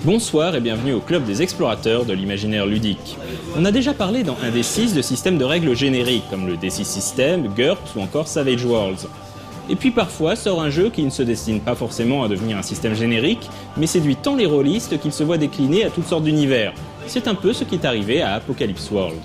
Bonsoir et bienvenue au club des explorateurs de l'imaginaire ludique. On a déjà parlé dans un D6 de systèmes de règles génériques comme le D6 System, GURPS ou encore Savage Worlds. Et puis parfois sort un jeu qui ne se destine pas forcément à devenir un système générique, mais séduit tant les rôlistes qu'ils se voient décliner à toutes sortes d'univers. C'est un peu ce qui est arrivé à Apocalypse World.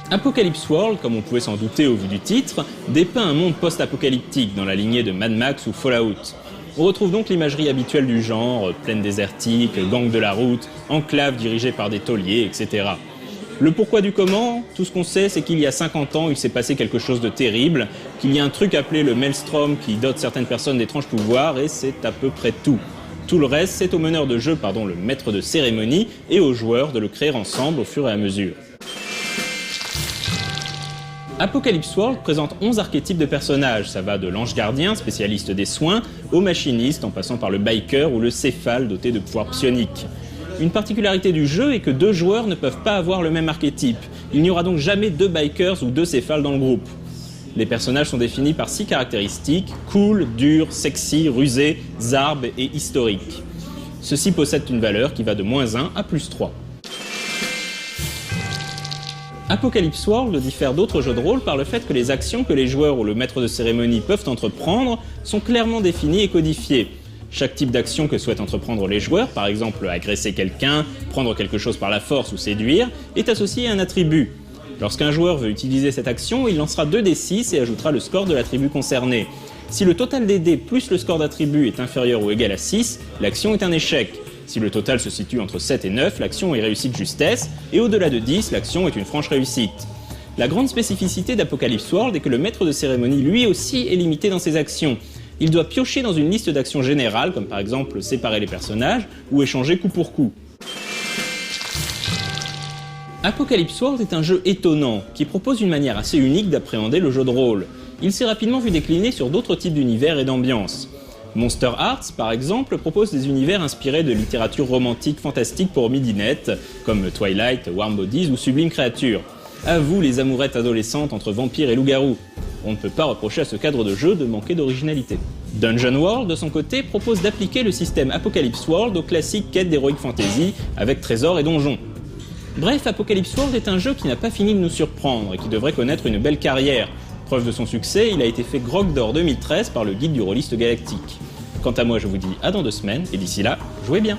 Apocalypse World, comme on pouvait s'en douter au vu du titre, dépeint un monde post-apocalyptique dans la lignée de Mad Max ou Fallout. On retrouve donc l'imagerie habituelle du genre, plaine désertique, gang de la route, enclave dirigée par des tauliers, etc. Le pourquoi du comment, tout ce qu'on sait, c'est qu'il y a 50 ans, il s'est passé quelque chose de terrible, qu'il y a un truc appelé le Maelstrom qui dote certaines personnes d'étranges pouvoirs, et c'est à peu près tout. Tout le reste, c'est au meneur de jeu, le maître de cérémonie, et aux joueurs de le créer ensemble au fur et à mesure. Apocalypse World présente 11 archétypes de personnages, ça va de l'ange gardien, spécialiste des soins, au machiniste, en passant par le biker ou le céphale doté de pouvoirs psioniques. Une particularité du jeu est que 2 joueurs ne peuvent pas avoir le même archétype. Il n'y aura donc jamais 2 bikers ou 2 céphales dans le groupe. Les personnages sont définis par 6 caractéristiques, cool, dur, sexy, rusé, zarbe et historique. Ceux-ci possèdent une valeur qui va de -1 à +3. Apocalypse World diffère d'autres jeux de rôle par le fait que les actions que les joueurs ou le maître de cérémonie peuvent entreprendre sont clairement définies et codifiées. Chaque type d'action que souhaitent entreprendre les joueurs, par exemple agresser quelqu'un, prendre quelque chose par la force ou séduire, est associé à un attribut. Lorsqu'un joueur veut utiliser cette action, il lancera 2d6 et ajoutera le score de l'attribut concerné. Si le total des dés plus le score d'attribut est inférieur ou égal à 6, l'action est un échec. Si le total se situe entre 7 et 9, l'action est réussie de justesse, et au-delà de 10, l'action est une franche réussite. La grande spécificité d'Apocalypse World est que le maître de cérémonie lui aussi est limité dans ses actions. Il doit piocher dans une liste d'actions générales, comme par exemple séparer les personnages, ou échanger coup pour coup. Apocalypse World est un jeu étonnant, qui propose une manière assez unique d'appréhender le jeu de rôle. Il s'est rapidement vu décliner sur d'autres types d'univers et d'ambiances. Monster Hearts, par exemple, propose des univers inspirés de littérature romantique fantastique pour midinette, comme Twilight, Warm Bodies ou Sublime Créature. À vous les amourettes adolescentes entre vampires et loups-garous. On ne peut pas reprocher à ce cadre de jeu de manquer d'originalité. Dungeon World, de son côté, propose d'appliquer le système Apocalypse World aux classiques quêtes d'Heroic Fantasy, avec trésors et donjons. Bref, Apocalypse World est un jeu qui n'a pas fini de nous surprendre et qui devrait connaître une belle carrière. Preuve de son succès, il a été fait Grog d'Or 2013 par le guide du rôliste galactique. Quant à moi, je vous dis à dans 2 semaines, et d'ici là, jouez bien!